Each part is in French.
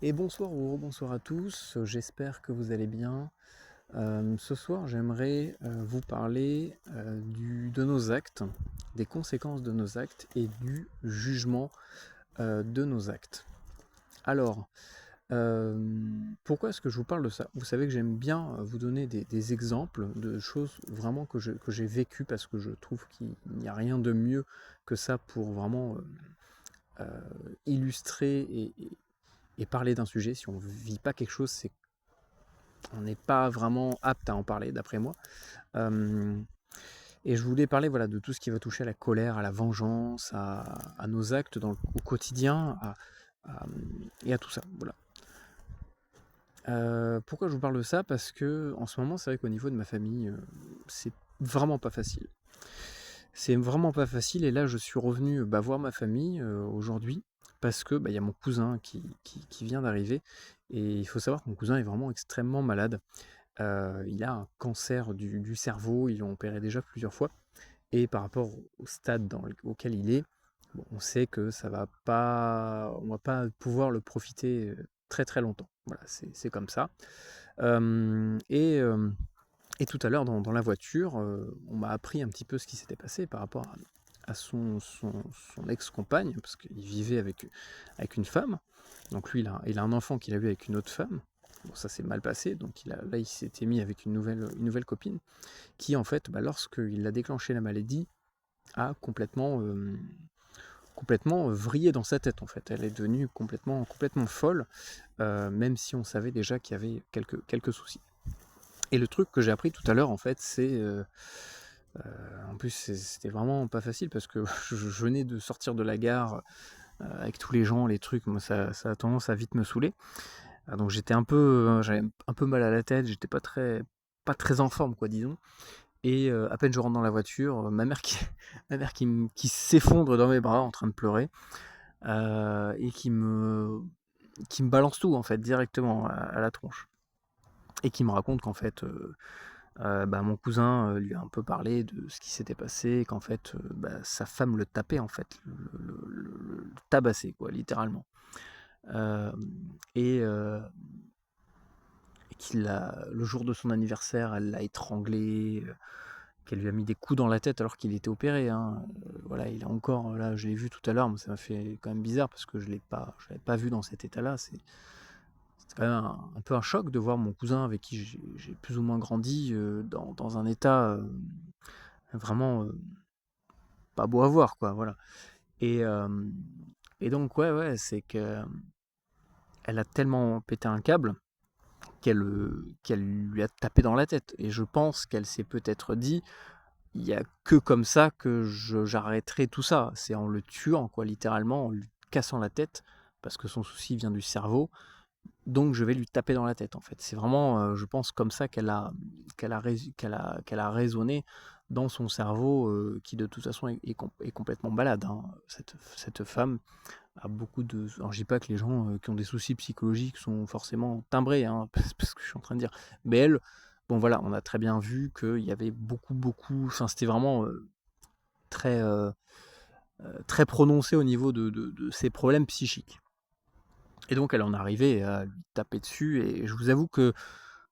Et bonsoir ou rebonsoir à tous, j'espère que vous allez bien. Ce soir, j'aimerais vous parler de nos actes, des conséquences de nos actes et du jugement de nos actes. Alors, pourquoi est-ce que je vous parle de ça? Vous savez que j'aime bien vous donner des exemples de choses vraiment que j'ai vécues parce que je trouve qu'il n'y a rien de mieux que ça pour vraiment illustrer et parler d'un sujet. Si on ne vit pas quelque chose, c'est on n'est pas vraiment apte à en parler, d'après moi. Euh, et je voulais parler voilà, de tout ce qui va toucher à la colère, à la vengeance, à nos actes au quotidien, à- et à tout ça. Voilà. Pourquoi je vous parle de ça? Parce que en ce moment, c'est vrai qu'au niveau de ma famille, c'est vraiment pas facile. C'est vraiment pas facile, et là, je suis revenu voir ma famille aujourd'hui, parce que il y a mon cousin qui vient d'arriver, et il faut savoir que mon cousin est vraiment extrêmement malade. Il a un cancer du cerveau, ils l'ont opéré déjà plusieurs fois, et par rapport au stade auquel il est, bon, on sait que on va pas pouvoir le profiter très très longtemps. Voilà, c'est comme ça. Euh, et, euh, et tout à l'heure dans la voiture, on m'a appris un petit peu ce qui s'était passé par rapport à son ex-compagne, parce qu'il vivait avec une femme. Donc lui, il a un enfant qu'il a eu avec une autre femme. Bon, ça s'est mal passé, donc là, il s'était mis avec une nouvelle copine, qui en fait, lorsqu'il a déclenché la maladie, a complètement vrillé dans sa tête en fait. Elle est devenue complètement folle, même si on savait déjà qu'il y avait quelques soucis. Et le truc que j'ai appris tout à l'heure en fait, en plus c'était vraiment pas facile parce que je venais de sortir de la gare avec tous les gens, les trucs, moi ça a tendance à vite me saouler. Donc j'avais un peu mal à la tête, j'étais pas très en forme quoi, disons. Et à peine je rentre dans la voiture, ma mère qui s'effondre dans mes bras en train de pleurer, et qui me balance tout en fait directement à la tronche. Et qui me raconte qu'en fait, mon cousin lui a un peu parlé de ce qui s'était passé, qu'en fait, sa femme le tapait en fait, le tabassait quoi, littéralement. Euh, et le jour de son anniversaire, elle l'a étranglé, qu'elle lui a mis des coups dans la tête alors qu'il était opéré, hein. Voilà, il a encore, là, je l'ai vu tout à l'heure, mais ça m'a fait quand même bizarre parce que je l'avais pas vu dans cet état-là. C'est quand même un peu un choc de voir mon cousin avec qui j'ai plus ou moins grandi dans un état vraiment pas beau à voir, quoi. Voilà. Et, euh, et donc, ouais, c'est que elle a tellement pété un câble qu'elle lui a tapé dans la tête. Et je pense qu'elle s'est peut-être dit, il y a que comme ça que j'arrêterai tout ça. C'est en le tuant, quoi, littéralement, en lui cassant la tête, parce que son souci vient du cerveau. Donc je vais lui taper dans la tête, en fait. C'est vraiment, je pense, comme ça qu'elle a raisonné dans son cerveau, qui de toute façon est complètement malade, hein. Cette femme a beaucoup de... Alors je dis pas que les gens qui ont des soucis psychologiques sont forcément timbrés, hein, parce que je suis en train de dire. Mais elle, bon voilà, on a très bien vu qu'il y avait beaucoup... Enfin, c'était vraiment très, très prononcé au niveau de ses problèmes psychiques. Et donc elle en arrivait à lui taper dessus, et je vous avoue que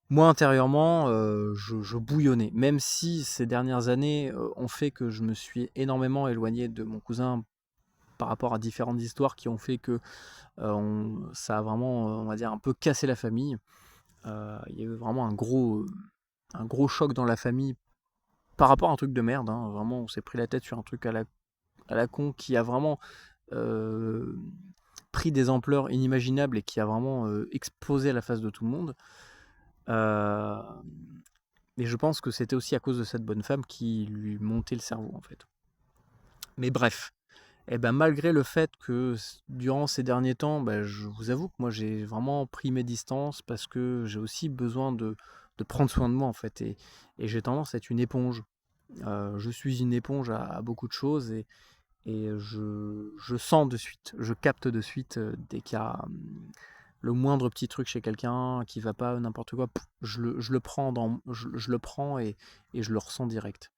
moi intérieurement, je bouillonnais. Même si ces dernières années ont fait que je me suis énormément éloigné de mon cousin par rapport à différentes histoires qui ont fait que ça a vraiment, on va dire, un peu cassé la famille. Il y a eu vraiment un gros choc dans la famille par rapport à un truc de merde, hein. Vraiment, on s'est pris la tête sur un truc à la con qui a vraiment euh, pris des ampleurs inimaginables et qui a vraiment explosé à la face de tout le monde. Euh, et je pense que c'était aussi à cause de cette bonne femme qui lui montait le cerveau, en fait. Mais bref, et ben malgré le fait que durant ces derniers temps, je vous avoue que moi j'ai vraiment pris mes distances parce que j'ai aussi besoin de prendre soin de moi en fait, et j'ai tendance à être une éponge. Je suis une éponge à beaucoup de choses, et je sens de suite, je capte de suite dès qu'il y a le moindre petit truc chez quelqu'un qui va pas, n'importe quoi, je le prends je le prends, et je le ressens direct.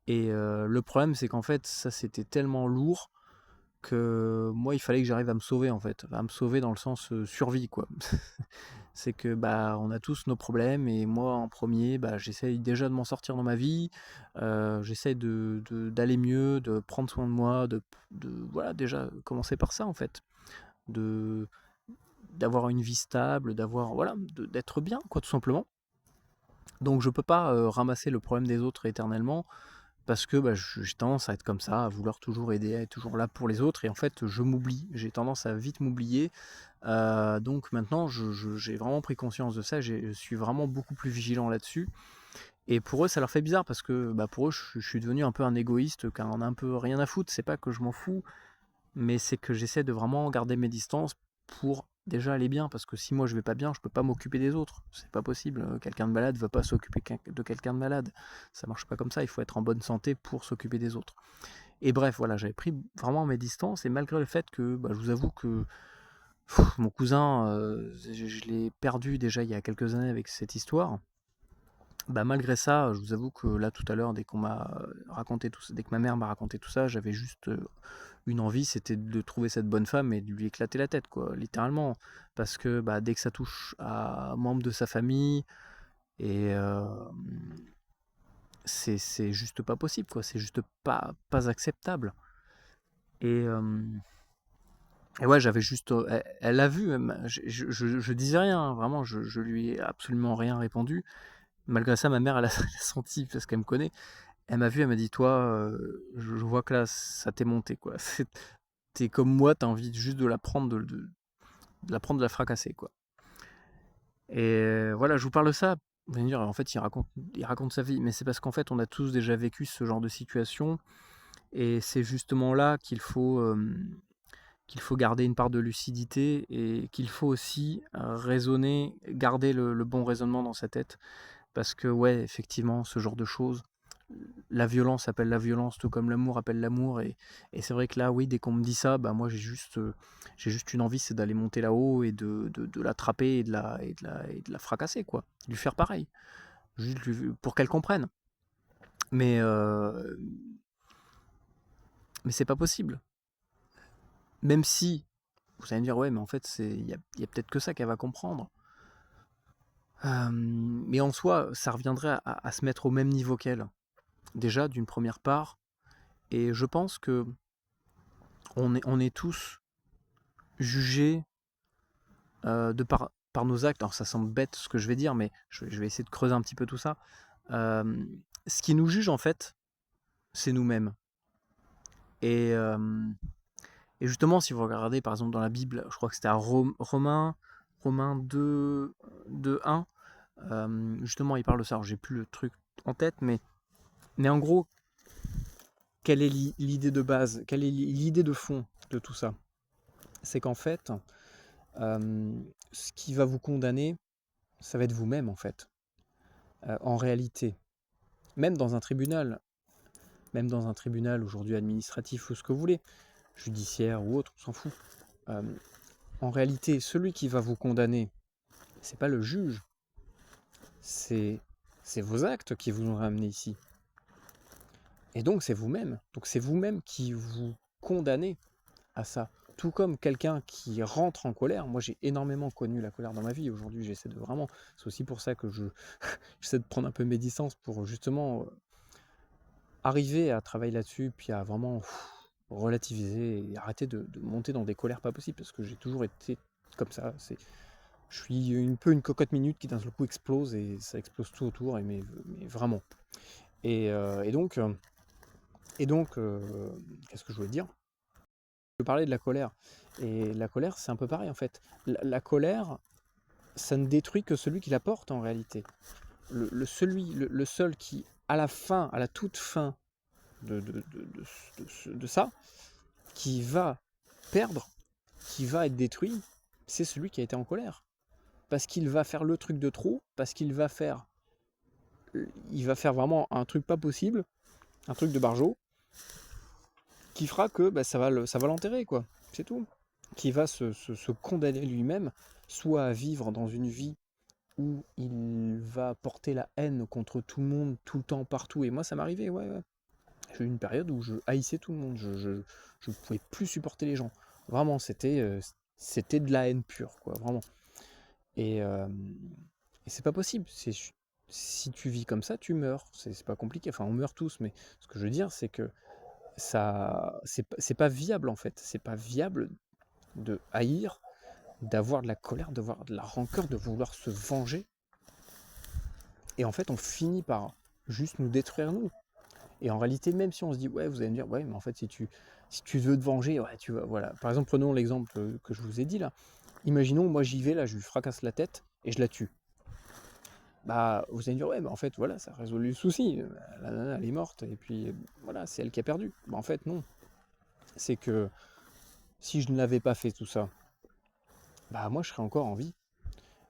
Et le problème c'est qu'en fait ça c'était tellement lourd moi, il fallait que j'arrive à me sauver, en fait. À me sauver dans le sens, survie, quoi. C'est que, bah, on a tous nos problèmes et moi, en premier, bah, j'essaye déjà de m'en sortir dans ma vie, j'essaie d'aller mieux, de prendre soin de moi, voilà, déjà commencer par ça, en fait. De d'avoir une vie stable, voilà, d'être bien, quoi, tout simplement. Donc je peux pas, ramasser le problème des autres éternellement parce que, bah, j'ai tendance à être comme ça, à vouloir toujours aider, à être toujours là pour les autres et en fait, je m'oublie. J'ai tendance à vite m'oublier, donc maintenant j'ai vraiment pris conscience de ça, je suis vraiment beaucoup plus vigilant là-dessus et pour eux, ça leur fait bizarre parce que, bah, pour eux, je suis devenu un peu un égoïste qui en a un peu rien à foutre. C'est pas que je m'en fous, mais c'est que j'essaie de vraiment garder mes distances pour déjà aller bien, parce que si moi je vais pas bien, je peux pas m'occuper des autres. C'est pas possible. Quelqu'un de malade ne veut pas s'occuper de quelqu'un de malade. Ça marche pas comme ça. Il faut être en bonne santé pour s'occuper des autres. Et bref, voilà, j'avais pris vraiment mes distances, et malgré le fait que, bah, je vous avoue que mon cousin, je l'ai perdu déjà il y a quelques années avec cette histoire. Bah, malgré ça, je vous avoue que là tout à l'heure, dès qu'on m'a raconté tout ça, dès que ma mère m'a raconté tout ça, j'avais juste une envie, c'était de trouver cette bonne femme et de lui éclater la tête, quoi, littéralement. Parce que, bah, dès que ça touche à un membre de sa famille, et c'est juste pas possible, quoi. C'est juste pas acceptable. Et, ouais, j'avais juste. Elle l'a vu, je disais rien, hein, vraiment, je lui ai absolument rien répondu. Malgré ça, ma mère, elle a senti, parce qu'elle me connaît. Elle m'a vu, elle m'a dit: Toi, je vois que là, ça t'est monté, quoi. T'es comme moi, t'as envie juste de la prendre, de la prendre, de la fracasser, quoi. Et voilà, je vous parle de ça. Vous allez me dire, en fait, il raconte sa vie, mais c'est parce qu'en fait, on a tous déjà vécu ce genre de situation, et c'est justement là qu'il faut garder une part de lucidité, et qu'il faut aussi raisonner, garder le bon raisonnement dans sa tête, parce que ouais, effectivement, ce genre de choses, la violence appelle la violence, tout comme l'amour appelle l'amour, et c'est vrai que là, oui, dès qu'on me dit ça, bah moi j'ai juste une envie, c'est d'aller monter là-haut et de l'attraper et de la fracasser, quoi, de lui faire pareil, juste pour qu'elle comprenne. Mais c'est pas possible. Même si vous allez me dire, ouais, mais en fait, il y a peut-être que ça qu'elle va comprendre. Mais en soi, ça reviendrait à se mettre au même niveau qu'elle, déjà d'une première part, et je pense que on est tous jugés par nos actes. Alors ça semble bête ce que je vais dire, mais je vais essayer de creuser un petit peu tout ça. Euh, Ce qui nous juge en fait, c'est nous-mêmes. Et, euh, et justement, si vous regardez par exemple dans la Bible, je crois que c'était à Romains 2, 1, justement il parle de ça. Alors j'ai plus le truc en tête, mais en gros, quelle est l'idée de base, quelle est l'idée de fond de tout ça? C'est qu'en fait, ce qui va vous condamner, ça va être vous-même en fait. En réalité, même dans un tribunal, aujourd'hui administratif ou ce que vous voulez, judiciaire ou autre, on s'en fout. En réalité, celui qui va vous condamner, c'est pas le juge, c'est vos actes qui vous ont ramené ici. Et donc c'est vous-même. Donc c'est vous-même qui vous condamnez à ça. Tout comme quelqu'un qui rentre en colère. Moi j'ai énormément connu la colère dans ma vie. Aujourd'hui j'essaie de vraiment. C'est aussi pour ça que j'essaie de prendre un peu mes distances pour justement arriver à travailler là-dessus, puis à vraiment relativiser et arrêter de monter dans des colères pas possibles, parce que j'ai toujours été comme ça. Je suis un peu une cocotte minute qui d'un seul coup explose, et ça explose tout autour, mais vraiment. Et donc, qu'est-ce que je voulais dire? Je parlais de la colère. Et la colère, c'est un peu pareil en fait. La colère, ça ne détruit que celui qui la porte en réalité. Le seul qui, à la toute fin de ça, qui va perdre, qui va être détruit, c'est celui qui a été en colère. Parce qu'il va faire le truc de trop, parce qu'il va faire vraiment un truc pas possible, un truc de barjot, qui fera que bah, ça va l'enterrer, quoi. C'est tout. Qui va se condamner lui-même, soit à vivre dans une vie où il va porter la haine contre tout le monde, tout le temps, partout. Et moi, ça m'arrivait, ouais. J'ai eu une période où je haïssais tout le monde, je pouvais plus supporter les gens. Vraiment, c'était de la haine pure, quoi, vraiment. Et, euh, et c'est pas possible. Si tu vis comme ça, tu meurs. C'est pas compliqué. Enfin, on meurt tous, mais ce que je veux dire, c'est que c'est pas viable en fait. C'est pas viable de haïr, d'avoir de la colère, d'avoir de la rancœur, de vouloir se venger. Et en fait, on finit par juste nous détruire nous. Et en réalité, même si on se dit, ouais, vous allez me dire, ouais, mais en fait, si tu veux te venger, ouais, tu vas, voilà. Par exemple, prenons l'exemple que je vous ai dit là. Imaginons, moi j'y vais là, je lui fracasse la tête et je la tue. Bah, vous allez me dire, ouais, bah en fait, voilà, ça a résolu le souci. La nana, elle est morte, et puis voilà, c'est elle qui a perdu. Bah, en fait, non. C'est que si je ne l'avais pas fait tout ça, bah moi je serais encore en vie.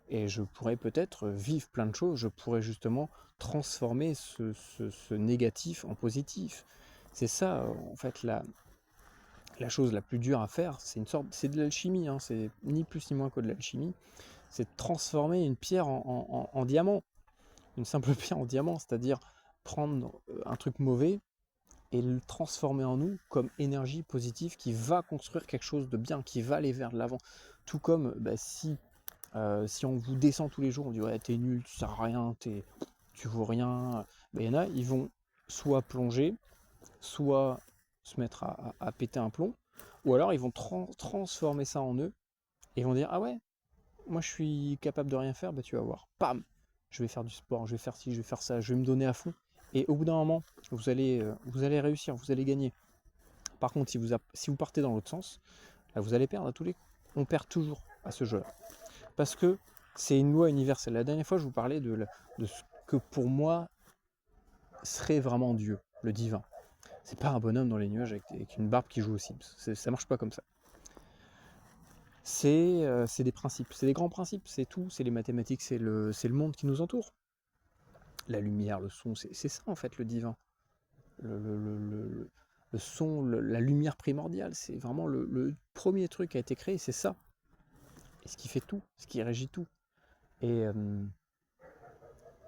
Et je pourrais peut-être vivre plein de choses, je pourrais justement transformer ce négatif en positif. C'est ça, en fait, la chose la plus dure à faire, c'est de l'alchimie, hein, c'est ni plus ni moins que de l'alchimie, c'est de transformer une pierre en diamant, une simple pierre en diamant, c'est-à-dire prendre un truc mauvais et le transformer en nous comme énergie positive qui va construire quelque chose de bien, qui va aller vers de l'avant. Tout comme si on vous descend tous les jours, on dit ouais t'es nul, tu sers à rien, tu vaux rien, il y en a, ils vont soit plonger, soit se mettre à péter un plomb, ou alors ils vont transformer ça en eux, et ils vont dire ah ouais, moi je suis capable de rien faire, bah tu vas voir, pam, je vais faire du sport, je vais faire ci, je vais faire ça, je vais me donner à fond, et au bout d'un moment, vous allez réussir, vous allez gagner. Par contre, si vous partez dans l'autre sens, là, vous allez perdre à tous les coups. On perd toujours à ce jeu-là. Parce que c'est une loi universelle. La dernière fois, je vous parlais de ce que pour moi serait vraiment Dieu, le divin. C'est pas un bonhomme dans les nuages avec une barbe qui joue aux Sims. Ça marche pas comme ça. C'est des principes, c'est des grands principes, c'est tout, c'est les mathématiques, c'est le monde qui nous entoure. La lumière, le son, c'est ça en fait le divin. Le son, la lumière primordiale, c'est vraiment le premier truc qui a été créé, c'est ça. Et ce qui fait tout, ce qui régit tout. Et, euh,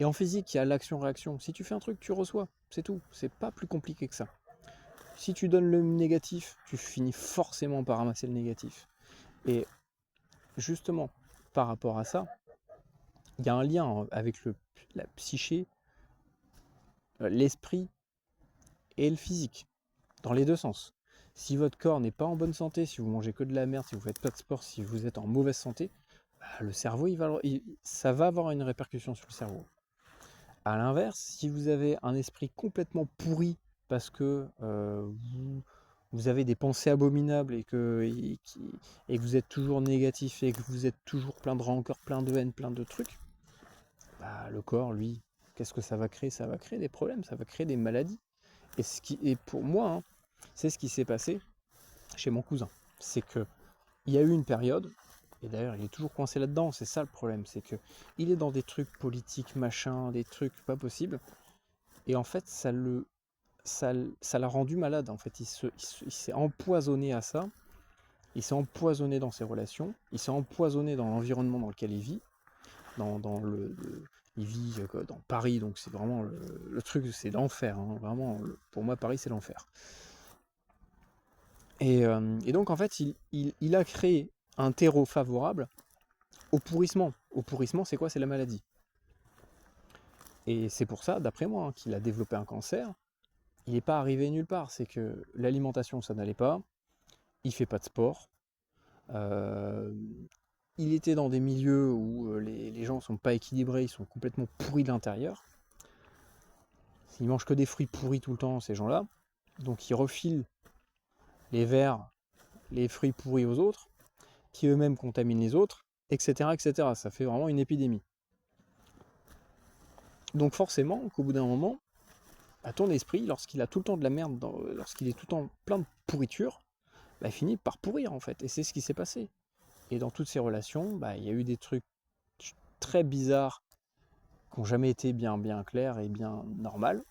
et en physique, il y a l'action-réaction. Si tu fais un truc, tu reçois. C'est tout. C'est pas plus compliqué que ça. Si tu donnes le négatif, tu finis forcément par ramasser le négatif. Et justement, par rapport à ça, il y a un lien avec la psyché, l'esprit et le physique, dans les deux sens. Si votre corps n'est pas en bonne santé, si vous mangez que de la merde, si vous faites pas de sport, si vous êtes en mauvaise santé, bah, le cerveau, ça va avoir une répercussion sur le cerveau. A l'inverse, si vous avez un esprit complètement pourri parce que vous avez des pensées abominables et que vous êtes toujours négatif et que vous êtes toujours plein de rancœur, plein de haine, plein de trucs, bah, le corps, lui, qu'est-ce que ça va créer? Ça va créer des problèmes, ça va créer des maladies. Et pour moi, hein, c'est ce qui s'est passé chez mon cousin. C'est que il y a eu une période, et d'ailleurs il est toujours coincé là-dedans, c'est ça le problème, c'est que il est dans des trucs politiques, machin, des trucs pas possibles, et en fait ça l'a rendu malade, en fait, il s'est empoisonné à ça, il s'est empoisonné dans ses relations, il s'est empoisonné dans l'environnement dans lequel il vit, il vit dans Paris, donc c'est vraiment le truc, c'est l'enfer, hein, vraiment, pour moi Paris c'est l'enfer. Et donc en fait il a créé un terreau favorable au pourrissement. Au pourrissement, c'est quoi? C'est la maladie. Et c'est pour ça, d'après moi, hein, qu'il a développé un cancer. Il n'est pas arrivé nulle part. C'est que l'alimentation, ça n'allait pas. Il fait pas de sport. Euh, il était dans des milieux où les gens sont pas équilibrés, ils sont complètement pourris de l'intérieur. Ils mangent que des fruits pourris tout le temps, ces gens-là. Donc ils refilent les vers, les fruits pourris aux autres, qui eux-mêmes contaminent les autres, etc., etc. Ça fait vraiment une épidémie. Donc forcément, qu'au bout d'un moment, bah, ton esprit, lorsqu'il a tout le temps de la merde, lorsqu'il est tout le temps plein de pourriture, bah, il finit par pourrir en fait. Et c'est ce qui s'est passé. Et dans toutes ces relations, bah, il y a eu des trucs très bizarres qui n'ont jamais été bien, bien clairs et bien normales.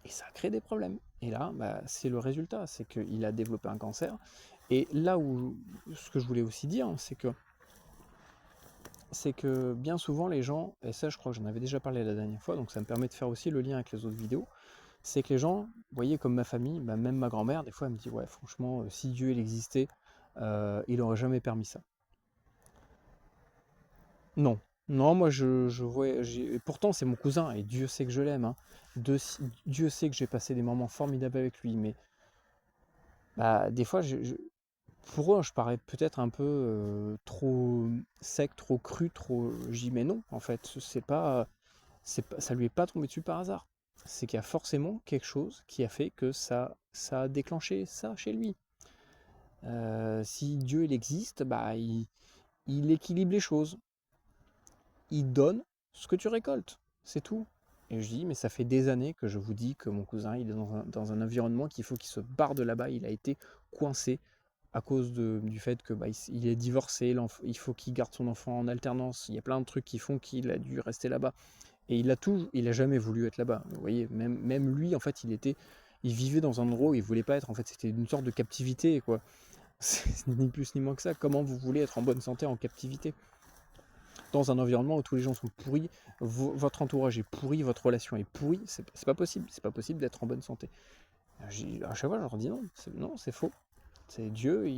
Et ça a créé des problèmes. Et là, bah, c'est le résultat, c'est qu'il a développé un cancer. Et là où, ce que je voulais aussi dire, c'est que bien souvent les gens, et ça je crois que j'en avais déjà parlé la dernière fois, donc ça me permet de faire aussi le lien avec les autres vidéos, C'est que les gens, vous voyez, comme ma famille, bah, même ma grand-mère, des fois, elle me dit, ouais, franchement, si Dieu il existait, il aurait jamais permis ça. Non, non, moi je vois, pourtant c'est mon cousin et Dieu sait que je l'aime, hein. Dieu sait que j'ai passé des moments formidables avec lui, mais bah, des fois, pour eux, je parais peut-être un peu trop sec, trop cru, trop. J'y mais non, en fait, ça lui est pas tombé dessus par hasard. C'est qu'il y a forcément quelque chose qui a fait que ça a déclenché ça chez lui. Si Dieu il existe, bah il équilibre les choses. Il donne ce que tu récoltes, c'est tout. Et je dis, mais ça fait des années que je vous dis que mon cousin, il est dans un environnement qu'il faut qu'il se barre de là-bas. Il a été coincé à cause du fait que il est divorcé, il faut qu'il garde son enfant en alternance. Il y a plein de trucs qui font qu'il a dû rester là-bas. Et il a jamais voulu être là-bas. Vous voyez, même lui, en fait, il vivait dans un endroit où il voulait pas être. En fait, c'était une sorte de captivité, quoi. C'est ni plus ni moins que ça. Comment vous voulez être en bonne santé en captivité? Dans un environnement où tous les gens sont pourris, votre entourage est pourri, votre relation est pourrie, c'est pas possible. C'est pas possible d'être en bonne santé. À chaque fois, je leur dis non, non, c'est faux. C'est Dieu,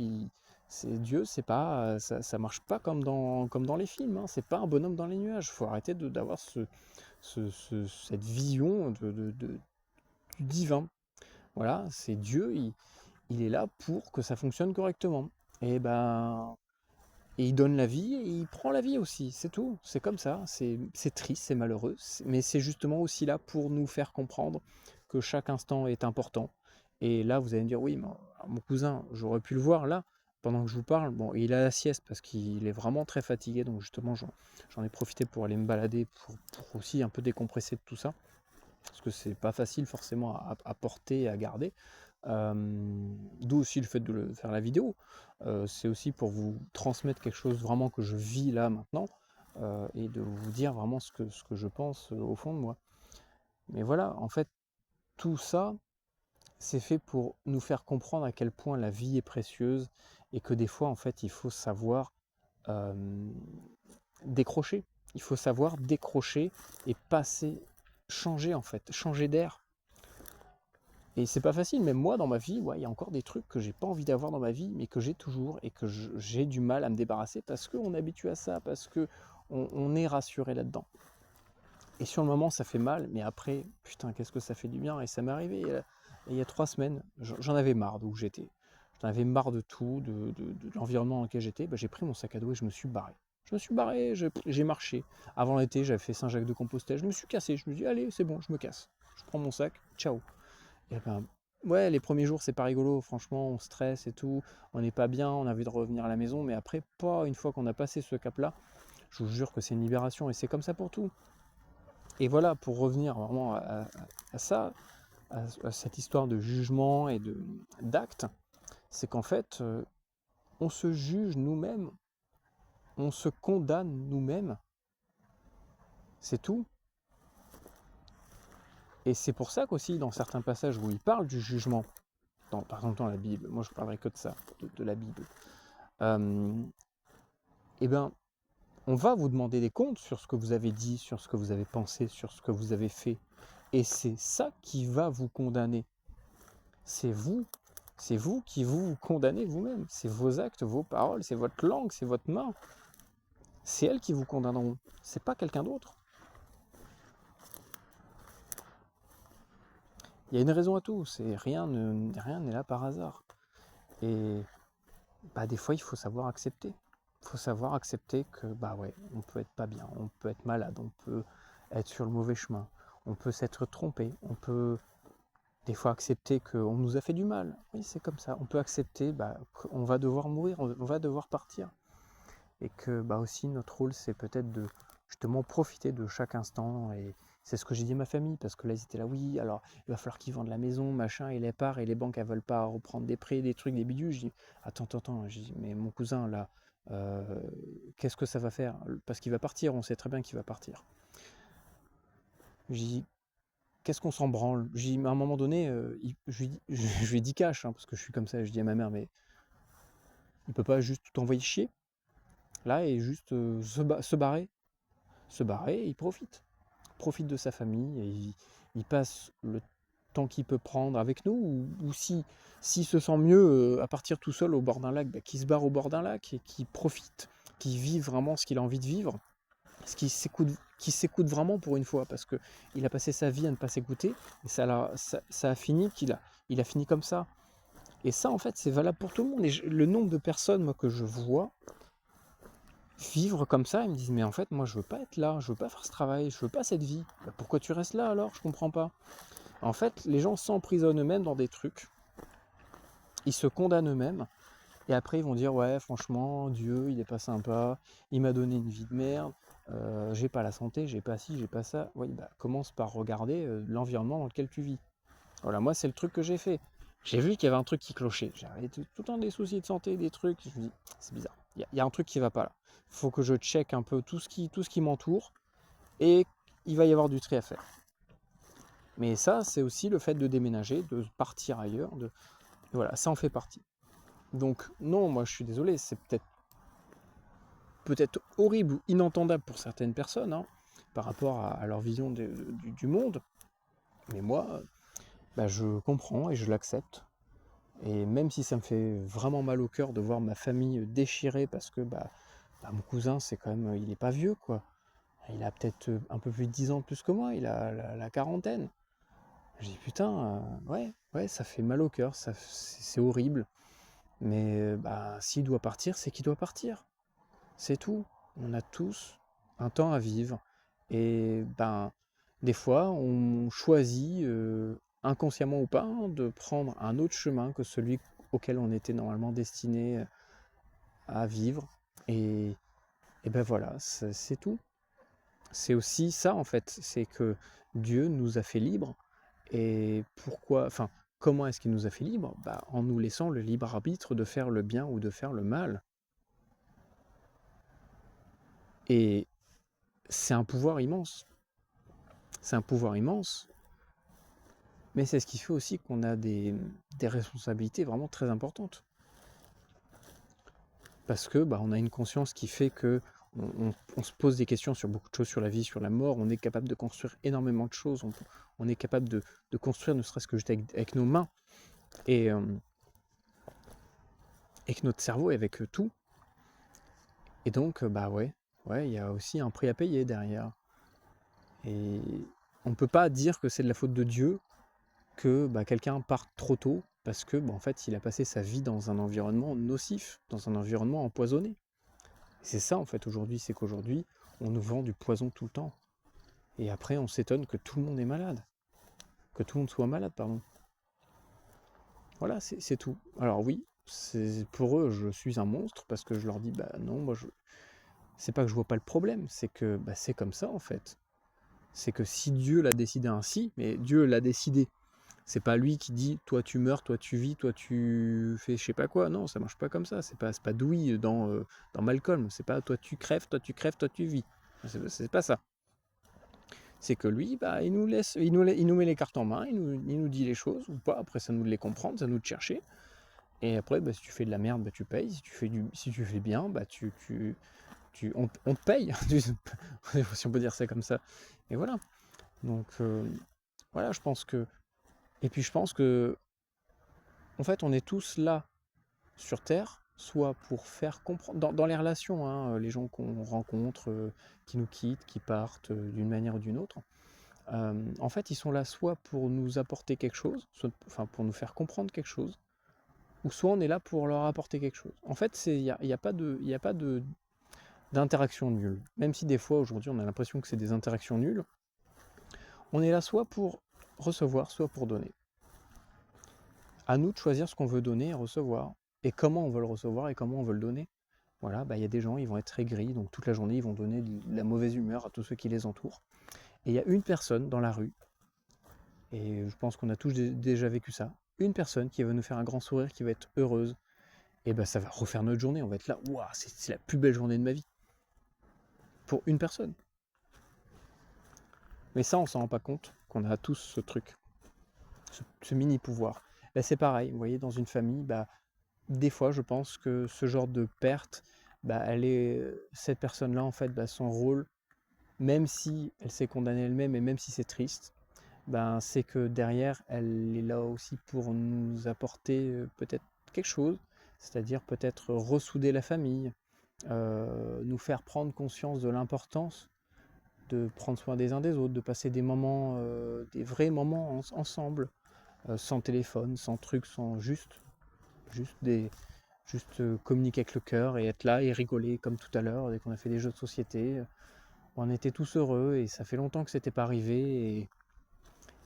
c'est pas, ça marche pas comme dans les films, hein. C'est pas un bonhomme dans les nuages. Faut arrêter d'avoir cette vision du divin. Voilà, c'est Dieu, il est là pour que ça fonctionne correctement. Et ben, et il donne la vie et il prend la vie aussi, c'est tout. C'est comme ça, c'est triste, c'est malheureux, mais c'est justement aussi là pour nous faire comprendre que chaque instant est important. Et là, vous allez me dire, oui, mais mon cousin, j'aurais pu le voir là, pendant que je vous parle. Bon, il a la sieste parce qu'il est vraiment très fatigué, donc justement, j'en ai profité pour aller me balader, pour aussi un peu décompresser de tout ça, parce que c'est pas facile forcément à porter et à garder. D'où aussi le fait de faire la vidéo. C'est aussi pour vous transmettre quelque chose vraiment que je vis là maintenant, et de vous dire vraiment ce que je pense au fond de moi. Mais voilà, en fait, tout ça, c'est fait pour nous faire comprendre à quel point la vie est précieuse et que des fois, en fait, il faut savoir euh, décrocher. Il faut savoir décrocher et passer, changer en fait, changer d'air. Et c'est pas facile, même moi dans ma vie, ouais, il y a encore des trucs que j'ai pas envie d'avoir dans ma vie, mais que j'ai toujours et que j'ai du mal à me débarrasser parce qu'on est habitué à ça, parce que on est rassuré là-dedans. Et sur le moment, ça fait mal, mais après, putain, qu'est-ce que ça fait du bien. Et ça m'est arrivé il y a 3 semaines, j'en avais marre d'où j'étais. J'en avais marre de tout, de l'environnement dans lequel j'étais. Bah, j'ai pris mon sac à dos et je me suis barré. Je me suis barré, j'ai marché. Avant l'été, j'avais fait Saint-Jacques-de-Compostelle. Je me suis cassé. Je me dis, allez, c'est bon, je me casse. Je prends mon sac, ciao. Et ben, ouais, les premiers jours, c'est pas rigolo, franchement, on stresse et tout, on n'est pas bien, on a envie de revenir à la maison, mais après, pas une fois qu'on a passé ce cap-là, je vous jure que c'est une libération, et c'est comme ça pour tout. Et voilà, pour revenir vraiment à ça, à cette histoire de jugement et d'acte, c'est qu'en fait, on se juge nous-mêmes, on se condamne nous-mêmes, c'est tout. Et c'est pour ça qu'aussi, dans certains passages où il parle du jugement, par exemple dans la Bible, moi je parlerai que de ça, de la Bible, eh ben, on va vous demander des comptes sur ce que vous avez dit, sur ce que vous avez pensé, sur ce que vous avez fait. Et c'est ça qui va vous condamner. C'est vous. C'est vous qui vous condamnez vous-même. C'est vos actes, vos paroles, c'est votre langue, c'est votre main. C'est elles qui vous condamneront. C'est pas quelqu'un d'autre. Il y a une raison à tout. Rien n'est là par hasard. Et bah, des fois, il faut savoir accepter. Il faut savoir accepter que bah ouais, on peut être pas bien, on peut être malade, on peut être sur le mauvais chemin, on peut s'être trompé, on peut des fois accepter qu'on nous a fait du mal. Oui, c'est comme ça. On peut accepter bah, qu'on va devoir mourir, on va devoir partir. Et que bah, aussi notre rôle, c'est peut-être de justement profiter de chaque instant. Et c'est ce que j'ai dit à ma famille, parce que là, ils étaient là, oui, alors il va falloir qu'ils vendent la maison, machin, et les parts, et les banques, elles veulent pas reprendre des prêts, des trucs, des bidules. Je dis, attends, je dis, mais mon cousin, là, euh, qu'est-ce que ça va faire? Parce qu'il va partir, on sait très bien qu'il va partir. Je dis, qu'est-ce qu'on s'en branle? J'ai à un moment donné, je lui ai dit cash, hein, parce que je suis comme ça, je dis à ma mère, mais il peut pas juste tout envoyer chier, là, et juste se barrer. Se barrer, il profite. Profite de sa famille, et il passe temps qu'il peut prendre avec nous, ou si s'il se sent mieux à partir tout seul au bord d'un lac, qu'il se barre au bord d'un lac et qu'il profite, qu'il vive vraiment ce qu'il a envie de vivre, ce qu'il s'écoute vraiment pour une fois, parce qu'il a passé sa vie à ne pas s'écouter, et ça a fini il a fini comme ça. Et ça, en fait, c'est valable pour tout le monde. Et le nombre de personnes, moi, que je vois vivre comme ça, ils me disent, mais en fait, moi, je veux pas être là, je veux pas faire ce travail, je veux pas cette vie. Pourquoi tu restes là alors? Je comprends pas. En fait, les gens s'emprisonnent eux-mêmes dans des trucs, ils se condamnent eux-mêmes, et après ils vont dire, ouais, franchement, Dieu, il est pas sympa, il m'a donné une vie de merde, j'ai pas la santé, j'ai pas ci, j'ai pas ça. Oui, commence par regarder l'environnement dans lequel tu vis. Voilà, moi, c'est le truc que j'ai fait. J'ai vu qu'il y avait un truc qui clochait. J'avais tout le temps des soucis de santé, des trucs. Je me dis, c'est bizarre. Il y a un truc qui va pas là. Il faut que je check un peu tout ce qui m'entoure, et il va y avoir du tri à faire. Mais ça, c'est aussi le fait de déménager, de partir ailleurs. Voilà, ça en fait partie. Donc non, moi je suis désolé, c'est peut-être horrible ou inentendable pour certaines personnes, hein, par rapport à leur vision du monde. Mais moi, je comprends et je l'accepte. Et même si ça me fait vraiment mal au cœur de voir ma famille déchirée parce que mon cousin, c'est quand même, il est pas vieux, quoi. Il a peut-être un peu plus de 10 ans de plus que moi, il a la quarantaine. Je dis putain, ouais, ça fait mal au cœur, c'est horrible. Mais s'il doit partir, c'est qu'il doit partir. C'est tout. On a tous un temps à vivre. Et des fois, on choisit, inconsciemment ou pas, hein, de prendre un autre chemin que celui auquel on était normalement destiné à vivre. Et voilà, c'est tout. C'est aussi ça, en fait. C'est que Dieu nous a fait libres. Et comment est-ce qu'il nous a fait libres? En nous laissant le libre arbitre de faire le bien ou de faire le mal. Et c'est un pouvoir immense. C'est un pouvoir immense. Mais c'est ce qui fait aussi qu'on a des responsabilités vraiment très importantes. Parce que on a une conscience qui fait que on se pose des questions sur beaucoup de choses, sur la vie, sur la mort. On est capable de construire énormément de choses. On est capable de construire, ne serait-ce que juste avec nos mains. Et avec notre cerveau, avec tout. Et donc, ouais, il y a aussi un prix à payer derrière. Et on ne peut pas dire que c'est de la faute de Dieu que quelqu'un parte trop tôt parce que en fait il a passé sa vie dans un environnement nocif, dans un environnement empoisonné. Et c'est ça en fait aujourd'hui, c'est qu'aujourd'hui on nous vend du poison tout le temps. Et après on s'étonne que tout le monde est malade. Que tout le monde soit malade, pardon. Voilà, c'est tout. Alors oui, pour eux je suis un monstre parce que je leur dis non, moi c'est pas que je vois pas le problème, c'est que c'est comme ça en fait. C'est que si Dieu l'a décidé ainsi, mais Dieu l'a décidé. C'est pas lui qui dit toi tu meurs, toi tu vis, toi tu fais je sais pas quoi. Non, ça marche pas comme ça. C'est pas Dewey dans Malcolm. C'est pas toi tu crèves, toi tu crèves, toi tu vis. C'est pas ça. C'est que lui, il nous laisse, il nous met les cartes en main, il nous dit les choses ou pas. Après, ça nous de les comprendre, ça nous de chercher. Et après, si tu fais de la merde, tu payes. Si tu fais bien, on te paye. Si on peut dire ça comme ça. Et voilà. Donc voilà, je pense que. Et puis je pense que en fait, on est tous là sur Terre, soit pour faire comprendre, dans les relations, hein, les gens qu'on rencontre, qui nous quittent, qui partent d'une manière ou d'une autre, en fait, ils sont là soit pour nous apporter quelque chose, pour nous faire comprendre quelque chose, ou soit on est là pour leur apporter quelque chose. En fait, il n'y a pas d'interaction nulle. Même si des fois, aujourd'hui, on a l'impression que c'est des interactions nulles, on est là soit pour recevoir, soit pour donner. À nous de choisir ce qu'on veut donner et recevoir, et comment on veut le recevoir et comment on veut le donner. Voilà, il y a des gens, ils vont être très gris, donc toute la journée, ils vont donner de la mauvaise humeur à tous ceux qui les entourent. Et il y a une personne dans la rue, et je pense qu'on a tous déjà vécu ça, une personne qui va nous faire un grand sourire, qui va être heureuse, et ça va refaire notre journée, on va être là, waouh, c'est la plus belle journée de ma vie. Pour une personne. Mais ça, on s'en rend pas compte, qu'on a tous ce truc, ce mini pouvoir. C'est pareil, vous voyez, dans une famille, des fois, je pense que ce genre de perte, cette personne-là, en fait, son rôle, même si elle s'est condamnée elle-même et même si c'est triste, ben, c'est que derrière, elle est là aussi pour nous apporter peut-être quelque chose, c'est-à-dire peut-être ressouder la famille, nous faire prendre conscience de l'importance de prendre soin des uns des autres, de passer des moments, des vrais moments ensemble, sans téléphone, sans truc, sans juste des, juste communiquer avec le cœur et être là et rigoler comme tout à l'heure dès qu'on a fait des jeux de société. On était tous heureux et ça fait longtemps que c'était pas arrivé et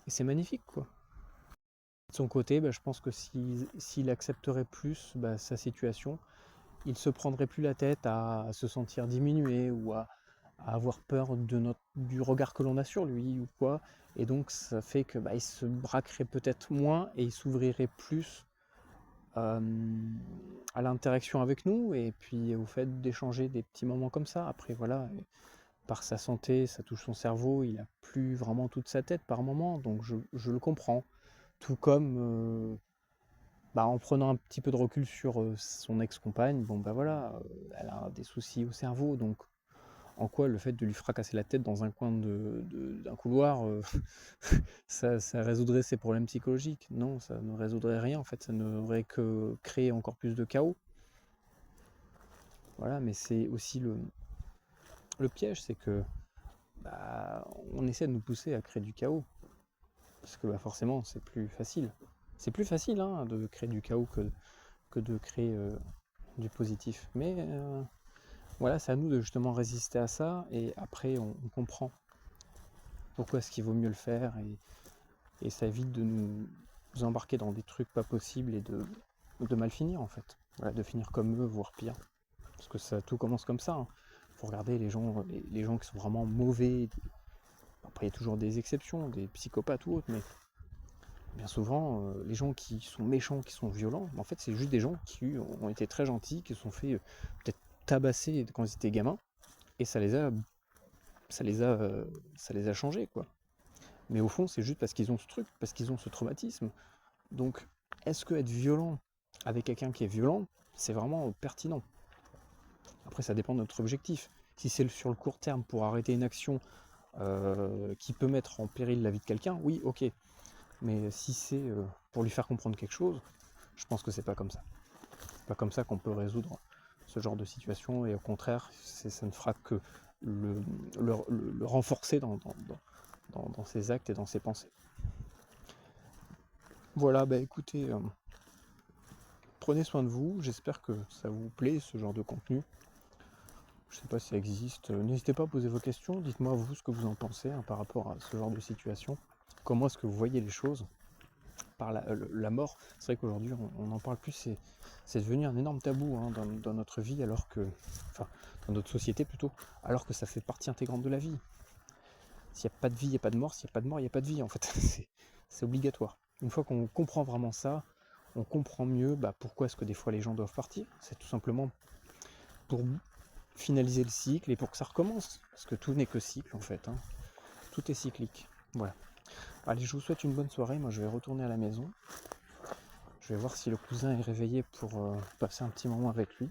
c'est magnifique quoi. De son côté, bah, je pense que s'il accepterait plus sa situation, il se prendrait plus la tête à se sentir diminué ou à avoir peur du regard que l'on a sur lui ou quoi. Et donc ça fait que il se braquerait peut-être moins et il s'ouvrirait plus euh, à l'interaction avec nous et puis au fait d'échanger des petits moments comme ça. Après voilà, par sa santé, ça touche son cerveau, il a plus vraiment toute sa tête par moment, donc je le comprends. Tout comme en prenant un petit peu de recul sur son ex-compagne, bon bah voilà, elle a des soucis au cerveau, donc en quoi le fait de lui fracasser la tête dans un coin d'un couloir, ça résoudrait ses problèmes psychologiques? Non, ça ne résoudrait rien en fait, ça n'aurait que créé encore plus de chaos. Voilà, mais c'est aussi le piège, c'est que on essaie de nous pousser à créer du chaos, parce que forcément c'est plus facile. C'est plus facile hein, de créer du chaos que de créer du positif. Mais voilà, c'est à nous de justement résister à ça, et après on comprend pourquoi est-ce qu'il vaut mieux le faire, et ça évite de nous embarquer dans des trucs pas possibles et de mal finir en fait. Voilà, de finir comme eux, voire pire. Parce que ça tout commence comme ça. Hein. Faut regarder les gens qui sont vraiment mauvais. Après, il y a toujours des exceptions, des psychopathes ou autres, mais bien souvent, les gens qui sont méchants, qui sont violents, en fait, c'est juste des gens qui ont été très gentils, qui se sont fait peut-être tabasser quand ils étaient gamins, et ça les a, ça les a changés, quoi. Mais au fond, c'est juste parce qu'ils ont ce truc, parce qu'ils ont ce traumatisme. Donc, est-ce que être violent avec quelqu'un qui est violent, c'est vraiment pertinent? Après, ça dépend de notre objectif. Si c'est sur le court terme pour arrêter une action qui peut mettre en péril la vie de quelqu'un, oui, ok. Mais si c'est pour lui faire comprendre quelque chose, je pense que c'est pas comme ça. C'est pas comme ça qu'on peut résoudre ce genre de situation, et au contraire, ça ne fera que le renforcer dans ses actes et dans ses pensées. Voilà, écoutez, prenez soin de vous, j'espère que ça vous plaît ce genre de contenu. Je sais pas si ça existe, n'hésitez pas à poser vos questions, dites-moi vous ce que vous en pensez par rapport à ce genre de situation. Comment est-ce que vous voyez les choses par la mort? C'est vrai qu'aujourd'hui on n'en parle plus, c'est devenu un énorme tabou hein, dans notre vie, alors que, enfin, dans notre société plutôt, alors que ça fait partie intégrante de la vie. S'il n'y a pas de vie, il n'y a pas de mort, s'il n'y a pas de mort, il n'y a pas de vie en fait, c'est obligatoire. Une fois qu'on comprend vraiment ça, on comprend mieux pourquoi est-ce que des fois les gens doivent partir. C'est tout simplement pour finaliser le cycle et pour que ça recommence. Parce que tout n'est que cycle en fait. Hein. Tout est cyclique. Voilà. Allez, je vous souhaite une bonne soirée. Moi, je vais retourner à la maison. Je vais voir si le cousin est réveillé pour passer un petit moment avec lui.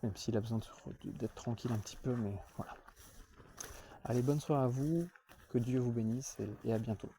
Même s'il a besoin d'être tranquille un petit peu, mais voilà. Allez, bonne soirée à vous. Que Dieu vous bénisse et à bientôt.